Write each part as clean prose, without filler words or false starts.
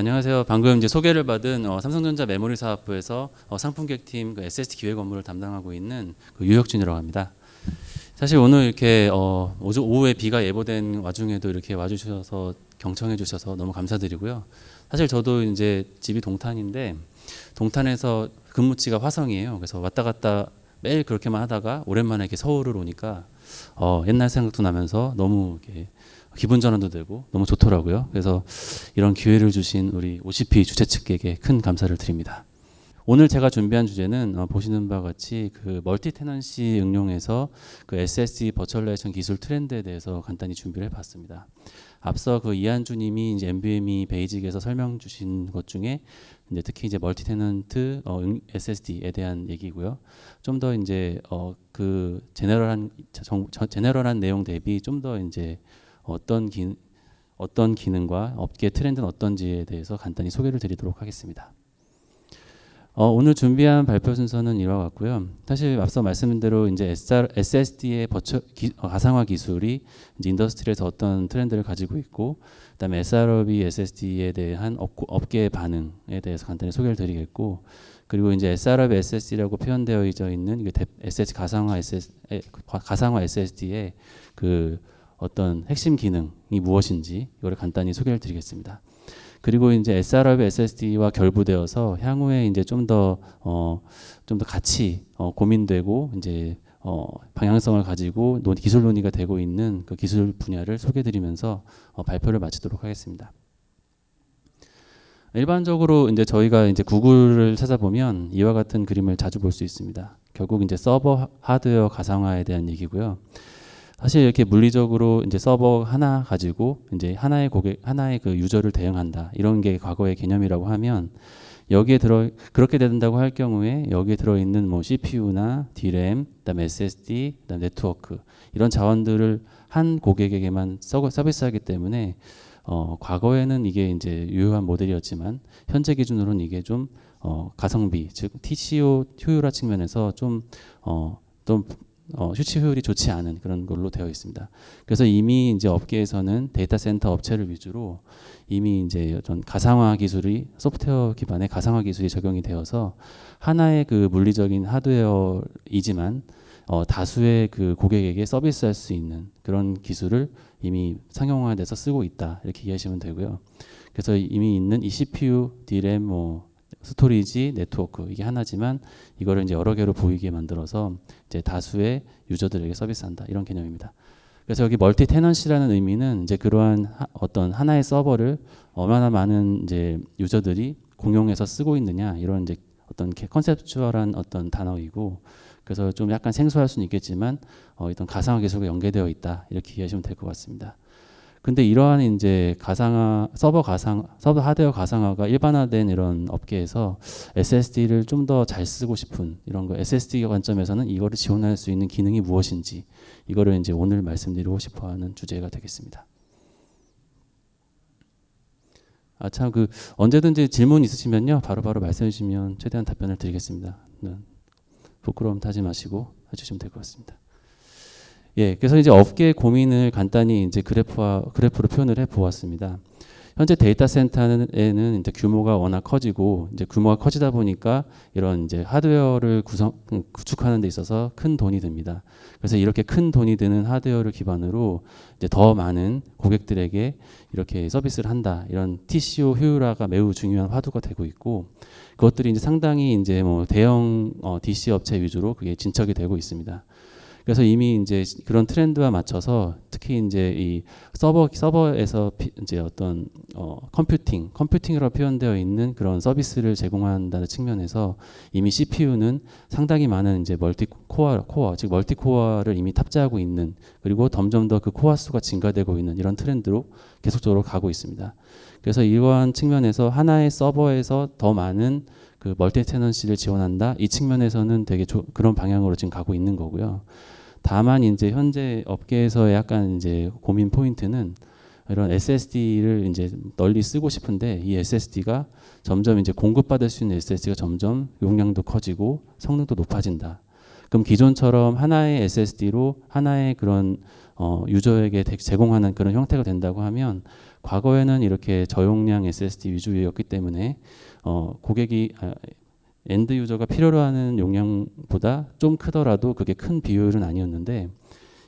안녕하세요. 방금 이제 소개를 받은 삼성전자 메모리 사업부에서 상품기획팀 그 SSD 기획 업무를 담당하고 있는 그 유혁준이라고 합니다. 사실 오늘 이렇게 오후에 비가 예보된 와중에도 이렇게 와주셔서 경청해 주셔서 너무 감사드리고요. 사실 저도 이제 집이 동탄인데 동탄에서 근무지가 화성이에요. 그래서 왔다 갔다 매일 그렇게만 하다가 오랜만에 이렇게 서울을 오니까 옛날 생각도 나면서 너무 이렇게 기분 전환도 되고 너무 좋더라고요. 그래서 이런 기회를 주신 우리 OCP 주최 측에게 큰 감사를 드립니다. 오늘 제가 준비한 주제는 보시는 바와 같이 그 멀티 테넌시 응용에서 그 SSD 버추얼라이제이션 기술 트렌드에 대해서 간단히 준비를 해봤습니다. 앞서 그 이한주님이 이제 NVMe 베이직에서 설명 주신 것 중에 이제 특히 이제 멀티 테넌트 SSD에 대한 얘기고요. 좀 더 이제 그 제너럴한 내용 대비 좀 더 이제 어떤 기능과 업계 트렌드는 어떤지에 대해서 간단히 소개를 드리도록 하겠습니다. 오늘 준비한 발표 순서는 이와 같고요. 사실 앞서 말씀드린 대로 이제 SSD의 가상화 기술이 이제 인더스트리에서 어떤 트렌드를 가지고 있고, 그다음에 sROV SSD에 대한 업계의 반응에 대해서 간단히 소개를 드리겠고, 그리고 이제 sROV SSD라고 표현되어 있는 SSD 가상화 SSD의 그 어떤 핵심 기능이 무엇인지 이걸 간단히 소개를 드리겠습니다. 그리고 이제 sROV SSD와 결부되어서 향후에 이제 좀 더 같이 고민되고 이제 방향성을 가지고 기술 논의가 되고 있는 그 기술 분야를 소개드리면서 발표를 마치도록 하겠습니다. 일반적으로 이제 저희가 이제 구글을 찾아보면 이와 같은 그림을 자주 볼 수 있습니다. 결국 이제 서버 하드웨어 가상화에 대한 얘기고요. 사실 이렇게 물리적으로 이제 서버 하나 가지고 이제 하나의 그 유저를 대응한다, 이런 게 과거의 개념이라고 하면, 여기에 그렇게 된다고 할 경우에 여기에 들어 있는 뭐 CPU나 DRAM, 그다음에 SSD, 그다음 네트워크, 이런 자원들을 한 고객에게만 서비스하기 때문에 과거에는 이게 이제 유효한 모델이었지만 현재 기준으로는 이게 좀 가성비, 즉 TCO 효율화 측면에서 좀 휴치 효율이 좋지 않은 그런 걸로 되어 있습니다. 그래서 이미 이제 업계에서는 데이터 센터 업체를 위주로 이미 이제 어떤 가상화 기술이, 소프트웨어 기반의 가상화 기술이 적용이 되어서 하나의 그 물리적인 하드웨어이지만 다수의 그 고객에게 서비스할 수 있는 그런 기술을 이미 상용화돼서 쓰고 있다, 이렇게 이해하시면 되고요. 그래서 이미 있는 이 CPU, DRAM, 스토리지, 네트워크, 이게 하나지만 이거를 이제 여러 개로 보이게 만들어서 이제 다수의 유저들에게 서비스한다, 이런 개념입니다. 그래서 여기 멀티 테넌시라는 의미는 이제 그러한 어떤 하나의 서버를 얼마나 많은 이제 유저들이 공용해서 쓰고 있느냐, 이런 이제 어떤 컨셉추얼한 어떤 단어이고, 그래서 좀 약간 생소할 수는 있겠지만 어떤 가상화 기술과 연계되어 있다, 이렇게 이해하시면 될 것 같습니다. 근데 이러한 이제 서버 하드웨어 가상화가 일반화된 이런 업계에서 SSD를 좀 더 잘 쓰고 싶은 이런 거, SSD 관점에서는 이거를 지원할 수 있는 기능이 무엇인지, 이거를 이제 오늘 말씀드리고 싶어하는 주제가 되겠습니다. 참 언제든지 질문 있으시면요, 바로바로 말씀해 주시면 최대한 답변을 드리겠습니다. 부끄러움 타지 마시고 해주시면 될 것 같습니다. 예, 그래서 이제 업계의 고민을 간단히 이제 그래프로 표현을 해 보았습니다. 현재 데이터 센터에는 이제 규모가 워낙 커지고, 이제 규모가 커지다 보니까 이런 이제 하드웨어를 구축하는 데 있어서 큰 돈이 듭니다. 그래서 이렇게 큰 돈이 드는 하드웨어를 기반으로 이제 더 많은 고객들에게 이렇게 서비스를 한다, 이런 TCO 효율화가 매우 중요한 화두가 되고 있고, 그것들이 이제 상당히 이제 대형 DC 업체 위주로 그게 진척이 되고 있습니다. 그래서 이미 이제 그런 트렌드와 맞춰서 특히 이제 이 서버에서 이제 어떤 컴퓨팅으로 표현되어 있는 그런 서비스를 제공한다는 측면에서 이미 CPU는 상당히 많은 이제 즉 멀티코어를 이미 탑재하고 있는, 그리고 점점 더 그 코어 수가 증가되고 있는 이런 트렌드로 계속적으로 가고 있습니다. 그래서 이러한 측면에서 하나의 서버에서 더 많은 그 멀티 테넌시를 지원한다, 이 측면에서는 되게 그런 방향으로 지금 가고 있는 거고요. 다만 이제 현재 업계에서의 약간 이제 고민 포인트는 이런 SSD를 이제 널리 쓰고 싶은데, 이 SSD가 점점 이제 공급받을 수 있는 SSD가 점점 용량도 커지고 성능도 높아진다. 그럼 기존처럼 하나의 SSD로 하나의 그런 유저에게 제공하는 그런 형태가 된다고 하면 과거에는 이렇게 저용량 SSD 위주였기 때문에 고객이 엔드 유저가 필요로 하는 용량보다 좀 크더라도 그게 큰 비율은 아니었는데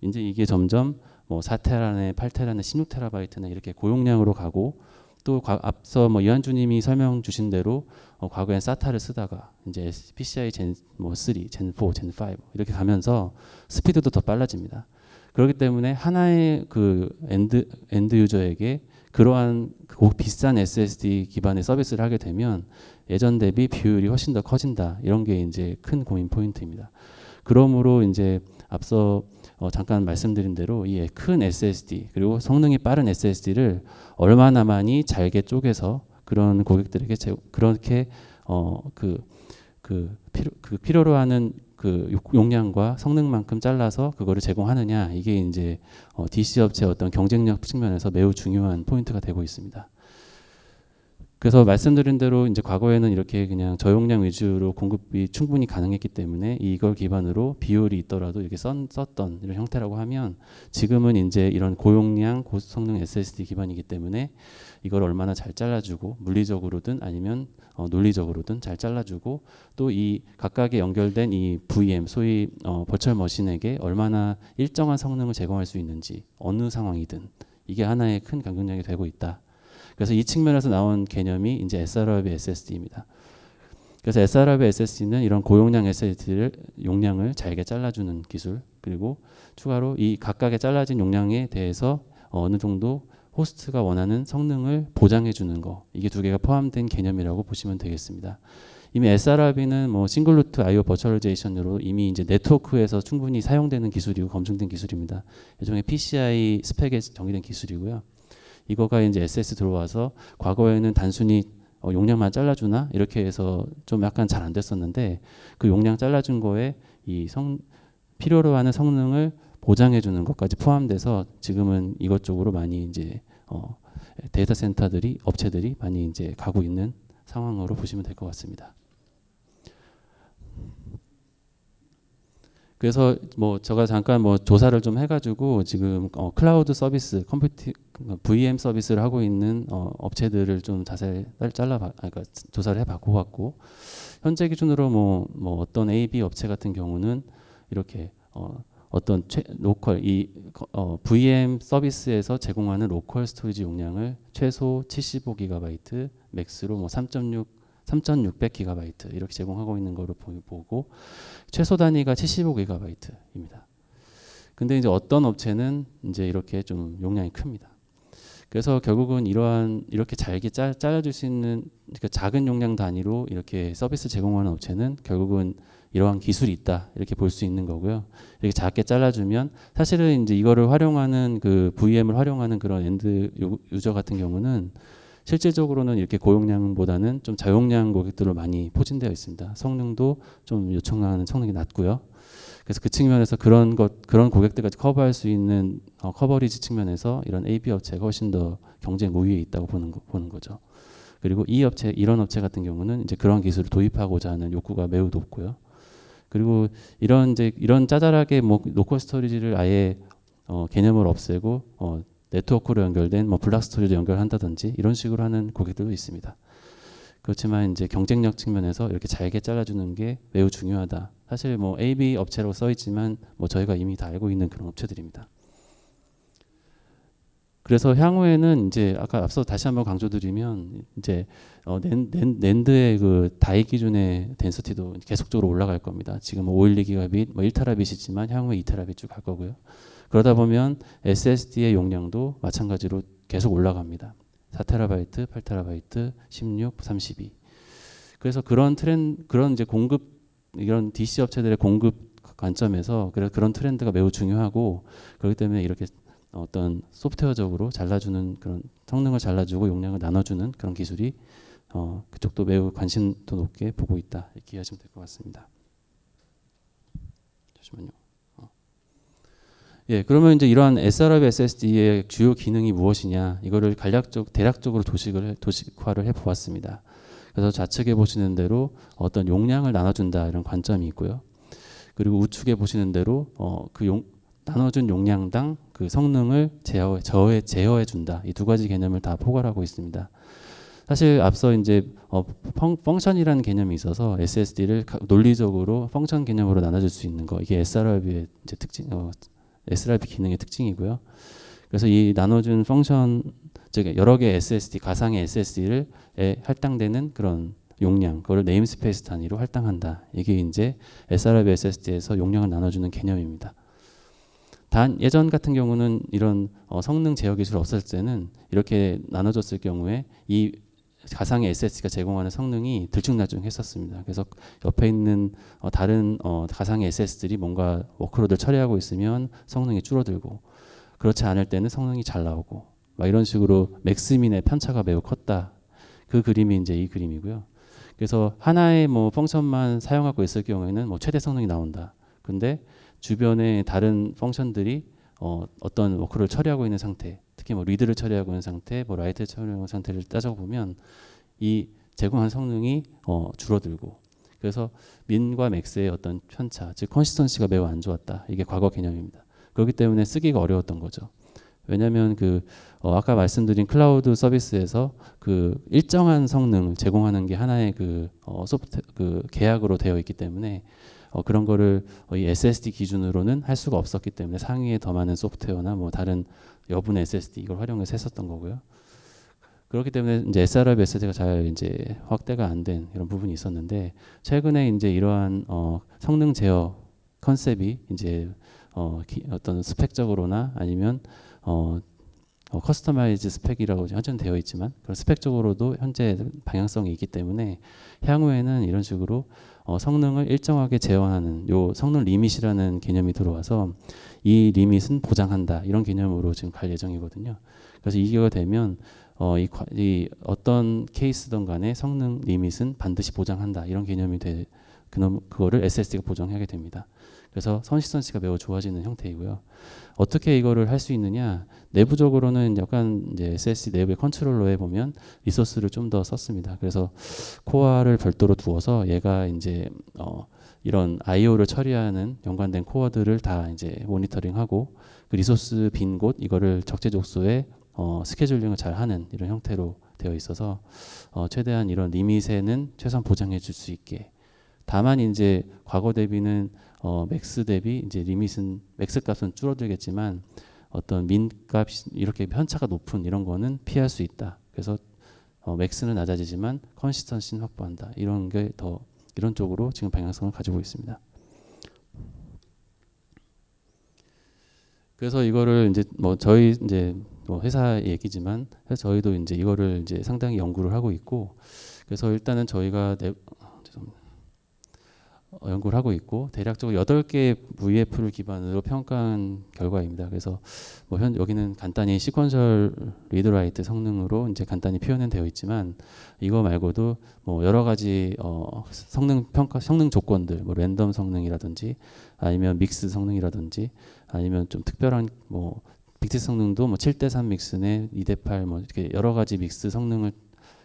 이제 이게 점점 뭐 4테라네, 8테라네, 16테라바이트네 이렇게 고용량으로 가고 또 앞서 뭐 이한주님이 설명 주신 대로 과거엔 SATA를 쓰다가 이제 PCI 젠 뭐 3, 젠 4, 젠 5 이렇게 가면서 스피드도 더 빨라집니다. 그렇기 때문에 하나의 그 엔드 유저에게 그러한 비싼 SSD 기반의 서비스를 하게 되면 예전 대비 비율이 훨씬 더 커진다. 이런 게 이제 큰 고민 포인트입니다. 그러므로 이제 앞서 잠깐 말씀드린 대로 이 큰 SSD 그리고 성능이 빠른 SSD를 얼마나 많이 잘게 쪼개서 그런 고객들에게 그렇게 필요로 하는 그 용량과 성능만큼 잘라서 그거를 제공하느냐 이게 이제 DC 업체의 어떤 경쟁력 측면에서 매우 중요한 포인트가 되고 있습니다. 그래서 말씀드린 대로 이제 과거에는 이렇게 그냥 저용량 위주로 공급이 충분히 가능했기 때문에 이걸 기반으로 비율이 있더라도 이렇게 썼던 이런 형태라고 하면 지금은 이제 이런 고용량 고성능 SSD 기반이기 때문에 이걸 얼마나 잘 잘라주고 물리적으로든 아니면 논리적으로든 잘 잘라주고 또 이 각각의 연결된 이 VM 소위 버추얼 머신에게 얼마나 일정한 성능을 제공할 수 있는지 어느 상황이든 이게 하나의 큰 경쟁력이 되고 있다. 그래서 이 측면에서 나온 개념이 이제 sRAV SSD입니다. 그래서 sRAV SSD는 이런 고용량 SSD를 용량을 잘게 잘라주는 기술 그리고 추가로 이 각각의 잘라진 용량에 대해서 어느 정도 호스트가 원하는 성능을 보장해 주는 거 이게 두 개가 포함된 개념이라고 보시면 되겠습니다. 이미 sRAV는 뭐 싱글루트 I/O 버추얼라이제이션으로 이미 이제 네트워크에서 충분히 사용되는 기술이고 검증된 기술입니다. 일종의 PCI 스펙에 정의된 기술이고요. 이거가 이제 SS 들어와서 과거에는 단순히 용량만 잘라주나 이렇게 해서 좀 약간 잘 안 됐었는데 그 용량 잘라준 거에 필요로 하는 성능을 보장해 주는 것까지 포함돼서 지금은 이것 쪽으로 많이 이제 데이터 센터들이 업체들이 많이 이제 가고 있는 상황으로 보시면 될 것 같습니다. 그래서 뭐 제가 잠깐 뭐 조사를 좀 해가지고 지금 클라우드 서비스, VM 서비스를 하고 있는 업체들을 좀 자세히 그러니까 조사를 해봤고 현재 기준으로 뭐 어떤 A, B 업체 같은 경우는 이렇게 어떤 로컬 VM 서비스에서 제공하는 로컬 스토리지 용량을 최소 75GB, 맥스로 뭐 3600GB 이렇게 제공하고 있는 거로 보고 최소 단위가 75GB입니다. 근데 이제 어떤 업체는 이제 이렇게 좀 용량이 큽니다. 그래서 결국은 이렇게 잘게 잘라줄 수 있는 그러니까 작은 용량 단위로 이렇게 서비스 제공하는 업체는 결국은 이러한 기술이 있다 이렇게 볼 수 있는 거고요. 이렇게 작게 잘라주면 사실은 이제 이거를 활용하는 그 VM을 활용하는 그런 엔드 유저 같은 경우는 실질적으로는 이렇게 고용량보다는 좀 저용량 고객들로 많이 포진되어 있습니다. 성능도 좀 요청하는 성능이 낮고요. 그래서 그 측면에서 그런 고객들까지 커버할 수 있는 커버리지 측면에서 이런 AB 업체가 훨씬 더 경쟁 우위에 있다고 보는 거죠. 그리고 이런 업체 같은 경우는 이제 그런 기술을 도입하고자 하는 욕구가 매우 높고요. 그리고 이런 짜잘하게 뭐 로컬 스토리지를 아예 개념을 없애고 네트워크로 연결된 뭐 블락 스토리도 연결한다든지 이런 식으로 하는 고객들도 있습니다. 그렇지만 이제 경쟁력 측면에서 이렇게 잘게 잘라주는 게 매우 중요하다. 사실 뭐 AB 업체라고 써 있지만 뭐 저희가 이미 다 알고 있는 그런 업체들입니다. 그래서 향후에는 이제 아까 앞서 다시 한번 강조드리면 이제 낸드의 그 다이 기준의 덴시티도 계속적으로 올라갈 겁니다. 지금 512기가빗, 뭐 1테라빗이지만 향후에 2테라빗 쭉 갈 거고요. 그러다 보면 SSD의 용량도 마찬가지로 계속 올라갑니다. 4테라바이트, 8테라바이트, 16, 32. 그래서 그런 이제 이런 DC 업체들의 공급 관점에서 그런 트렌드가 매우 중요하고 그렇기 때문에 이렇게 어떤 소프트웨어적으로 잘라주는 그런 성능을 잘라주고 용량을 나눠주는 그런 기술이 그쪽도 매우 관심도 높게 보고 있다 이렇게 이해하시면 될 것 같습니다. 잠시만요. 그러면 이제 이러한 sRAV SSD의 주요 기능이 무엇이냐 이거를 대략적으로 도식화를 해보았습니다. 그래서 좌측에 보시는 대로 어떤 용량을 나눠준다 이런 관점이 있고요. 그리고 우측에 보시는 대로 나눠준 용량당 그 성능을 제어해 준다. 이 두 가지 개념을 다 포괄하고 있습니다. 사실 앞서 이제 펑션이라는 개념이 있어서 SSD를 논리적으로 펑션 개념으로 나눠줄 수 있는 거, 이게 sRIB의 이제 sRIB 기능의 특징이고요. 그래서 이 나눠준 펑션, 즉 여러 개의 SSD, 가상의 SSD를 할당되는 그런 용량, 그걸 네임스페이스 단위로 할당한다. 이게 이제 sRIB SSD에서 용량을 나눠주는 개념입니다. 단 예전 같은 경우는 이런 성능 제어 기술이 없었을 때는 이렇게 나눠줬을 경우에 이 가상의 SSD가 제공하는 성능이 들쭉날쭉했었습니다. 그래서 옆에 있는 다른 가상의 SSD들이 뭔가 워크로드를 처리하고 있으면 성능이 줄어들고, 그렇지 않을 때는 성능이 잘 나오고, 막 이런 식으로 맥스민의 편차가 매우 컸다. 그 그림이 이제 이 그림이고요. 그래서 하나의 뭐 펑션만 사용하고 있을 경우에는 뭐 최대 성능이 나온다. 근데 주변에 다른 펑션들이 어떤 워크를 처리하고 있는 상태, 특히 뭐 리드를 처리하고 있는 상태, 뭐 라이트를 처리하고 있는 상태를 따져보면 이 제공한 성능이 줄어들고, 그래서 민과 맥스의 어떤 편차, 즉 컨시스턴시가 매우 안 좋았다. 이게 과거 개념입니다. 그렇기 때문에 쓰기가 어려웠던 거죠. 왜냐하면 아까 말씀드린 클라우드 서비스에서 그 일정한 성능을 제공하는 게 하나의 그 계약으로 되어 있기 때문에 그런 거를 이 SSD 기준으로는 할 수가 없었기 때문에 상위에 더 많은 소프트웨어나 뭐 다른 여분의 SSD 이걸 활용해서 했었던 거고요. 그렇기 때문에 이제 sRIB SSD가 잘 이제 확대가 안 된 이런 부분이 있었는데, 최근에 이제 이러한 성능 제어 컨셉이 이제 어떤 스펙적으로나 아니면 커스터마이즈 스펙이라고 현재는 되어 있지만 그런 스펙적으로도 현재 방향성이 있기 때문에 향후에는 이런 식으로 성능을 일정하게 제어하는 요 성능 리밋이라는 개념이 들어와서 이 리밋은 보장한다, 이런 개념으로 지금 갈 예정이거든요. 그래서 이게 되면 이 어떤 케이스든 간에 성능 리밋은 반드시 보장한다, 이런 개념이 그거를 SSD가 보장하게 됩니다. 그래서 컨시스턴시가 매우 좋아지는 형태이고요. 어떻게 이거를 할 수 있느냐? 내부적으로는 약간 이제 SSD 내부의 컨트롤러에 보면 리소스를 좀 더 썼습니다. 그래서 코어를 별도로 두어서 얘가 이제 이런 I/O를 처리하는 연관된 코어들을 다 이제 모니터링하고, 그 리소스 빈 곳 이거를 적재적소에 스케줄링을 잘 하는 이런 형태로 되어 있어서 최대한 이런 리밋에는 최소한 보장해 줄 수 있게. 다만 이제 과거 대비는 맥스 대비 이제 리밋은 맥스 값은 줄어들겠지만 어떤 민 값이 이렇게 편차가 높은 이런 거는 피할 수 있다. 그래서 맥스는 낮아지지만 컨시스턴시는 확보한다. 이런 게 더 이런 쪽으로 지금 방향성을 가지고 있습니다. 그래서 이거를 이제 뭐 저희 이제 뭐 회사 얘기지만 저희도 이제 이거를 이제 상당히 연구를 하고 있고, 그래서 일단은 저희가 연구를 하고 있고 대략적으로 8개 VF를 기반으로 평가한 결과입니다. 그래서 뭐 여기는 간단히 시퀀셜 리드라이트 성능으로 이제 간단히 표현은 되어 있지만, 이거 말고도 뭐 여러 가지 성능 평가, 성능 조건들, 뭐 랜덤 성능이라든지 아니면 믹스 성능이라든지 아니면 좀 특별한 뭐 빅트 성능도 뭐 7:3 믹스네 2:8 뭐 이렇게 여러 가지 믹스 성능을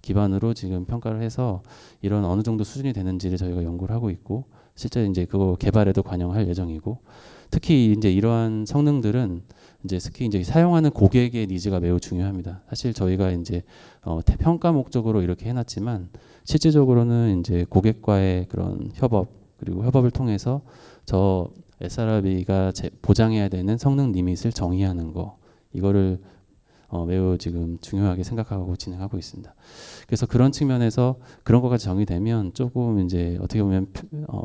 기반으로 지금 평가를 해서 이런 어느 정도 수준이 되는지를 저희가 연구를 하고 있고, 실제 이제 그거 개발에도 관여할 예정이고, 특히 이제 이러한 성능들은 이제 특히 이제 사용하는 고객의 니즈가 매우 중요합니다. 사실 저희가 이제 평가 목적으로 이렇게 해놨지만 실질적으로는 이제 고객과의 그런 협업, 그리고 협업을 통해서 저 sRIB가 보장해야 되는 성능 리밋을 정의하는 거, 이거를 매우 지금 중요하게 생각하고 진행하고 있습니다. 그래서 그런 측면에서 그런 것까지 정의되면 조금 이제 어떻게 보면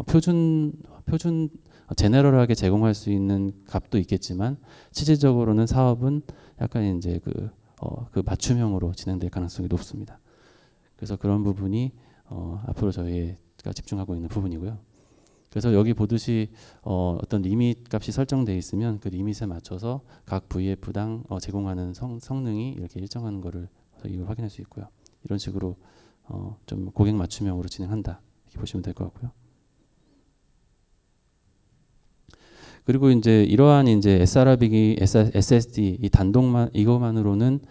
표준 제너럴하게 제공할 수 있는 값도 있겠지만 실질적으로는 사업은 약간 이제 그 맞춤형으로 진행될 가능성이 높습니다. 그래서 그런 부분이 앞으로 저희가 집중하고 있는 부분이고요. 그래서 여기 보듯이 어떤 리밋 값이 설정되어 있으면 그 리밋에 맞춰서 각 VF당 제공하는 성능이 이렇게 일정한 거를 이걸 확인할 수 있고요. 이런 식으로 좀 고객 맞춤형으로 진행한다, 이렇게 보시면 될 것 같고요. 그리고 이제 이러한 이제 sRIB, SSD 이 단독만 이것만으로는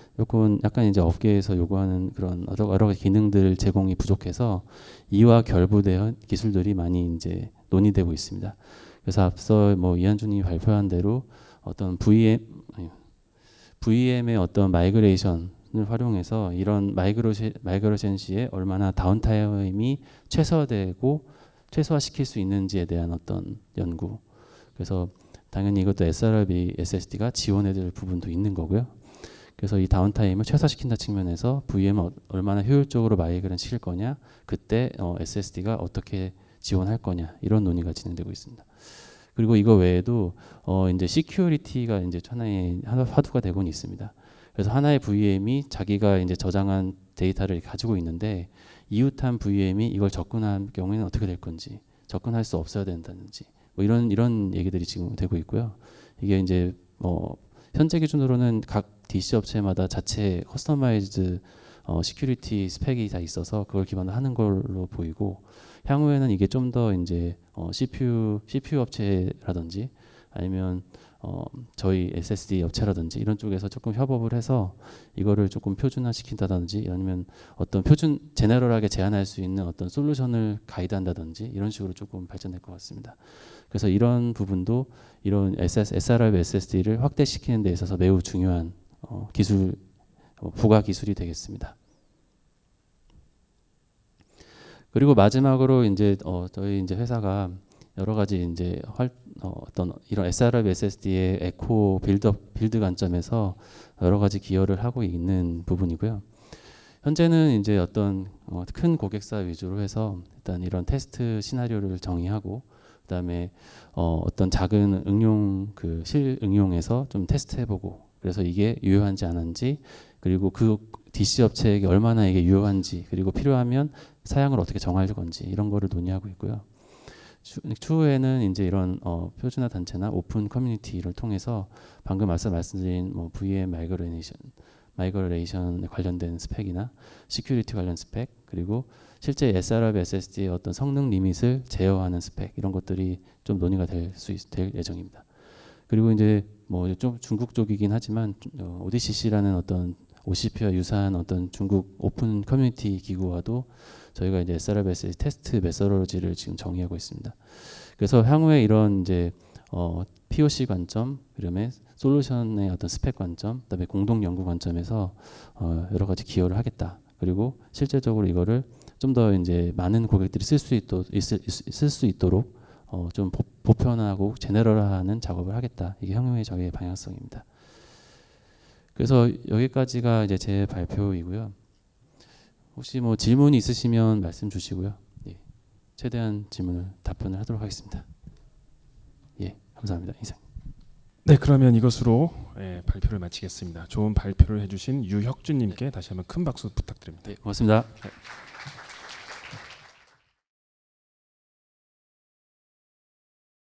약간 이제 업계에서 요구하는 그런 여러 가지 기능들 제공이 부족해서 이와 결부된 기술들이 많이 이제 논의되고 있습니다. 그래서 앞서 뭐 이한준님이 발표한 대로 어떤 VM의 어떤 마이그레이션을 활용해서 이런 마이그레이션 시에 얼마나 다운타임이 최소화되고 최소화시킬 수 있는지에 대한 어떤 연구. 그래서 당연히 이것도 sRB SSD가 지원해야 될 부분도 있는 거고요. 그래서 이 다운타임을 최소화시킨다 측면에서 VM을 얼마나 효율적으로 마이그레이션 시킬 거냐, 그때 SSD가 어떻게 지원할 거냐, 이런 논의가 진행되고 있습니다. 그리고 이거 외에도 이제 시큐리티가 이제 하나의 화두가 되고는 있습니다. 그래서 하나의 VM이 자기가 이제 저장한 데이터를 가지고 있는데 이웃한 VM이 이걸 접근할 경우에는 어떻게 될 건지, 접근할 수 없어야 된다든지, 뭐 이런 얘기들이 지금 되고 있고요. 이게 이제 현재 기준으로는 각 DC 업체마다 자체 커스터마이즈드 시큐리티 스펙이 다 있어서 그걸 기반으로 하는 걸로 보이고, 향후에는 이게 좀 더 이제 CPU 업체라든지 아니면 저희 SSD 업체라든지 이런 쪽에서 조금 협업을 해서 이거를 조금 표준화시킨다든지, 아니면 어떤 표준 제너럴하게 제한할 수 있는 어떤 솔루션을 가이드한다든지 이런 식으로 조금 발전될 것 같습니다. 그래서 이런 부분도 이런 sRB SSD를 확대시키는 데 있어서 매우 중요한 기술, 부가 기술이 되겠습니다. 그리고 마지막으로 이제 저희 이제 회사가 여러 가지 이제 어떤 이런 sRB SSD의 에코 빌드 관점에서 여러 가지 기여를 하고 있는 부분이고요. 현재는 이제 어떤 큰 고객사 위주로 해서 일단 이런 테스트 시나리오를 정의하고, 그다음에 어떤 작은 응용 실응용에서 좀 테스트해보고, 그래서 이게 유효한지 안 한지, 그리고 그 DC 업체에게 얼마나 이게 유효한지, 그리고 필요하면 사양을 어떻게 정할 건지, 이런 거를 논의하고 있고요. 추후에는 이제 이런 표준화 단체나 오픈 커뮤니티를 통해서 방금 말씀드린 VM 마이그레이션에 관련된 스펙이나 시큐리티 관련 스펙, 그리고 실제 sRB SSD의 어떤 성능 리밋을 제어하는 스펙, 이런 것들이 좀 논의가 될 예정입니다. 그리고 이제 좀 중국 쪽이긴 하지만 ODCC라는 어떤 OCP와 유사한 어떤 중국 오픈 커뮤니티 기구와도 저희가 이제 sRB SSD 테스트 메서로지를 지금 정의하고 있습니다. 그래서 향후에 이런 이제 POC 관점, 그다음에 솔루션의 어떤 스펙 관점, 그다음에 공동 연구 관점에서 여러 가지 기여를 하겠다. 그리고 실제적으로 이거를 좀 더 이제 많은 고객들이 쓸 수 있도록 좀 보편화하고 제너럴화하는 작업을 하겠다. 이게 향후의 저희의 방향성입니다. 그래서 여기까지가 이제 제 발표이고요. 혹시 질문이 있으시면 말씀 주시고요. 예, 최대한 답변을 하도록 하겠습니다. 예, 감사합니다. 이상. 네, 그러면 이것으로 발표를 마치겠습니다. 좋은 발표를 해주신 유혁준님께 다시 한번 큰 박수 부탁드립니다. 네, 고맙습니다.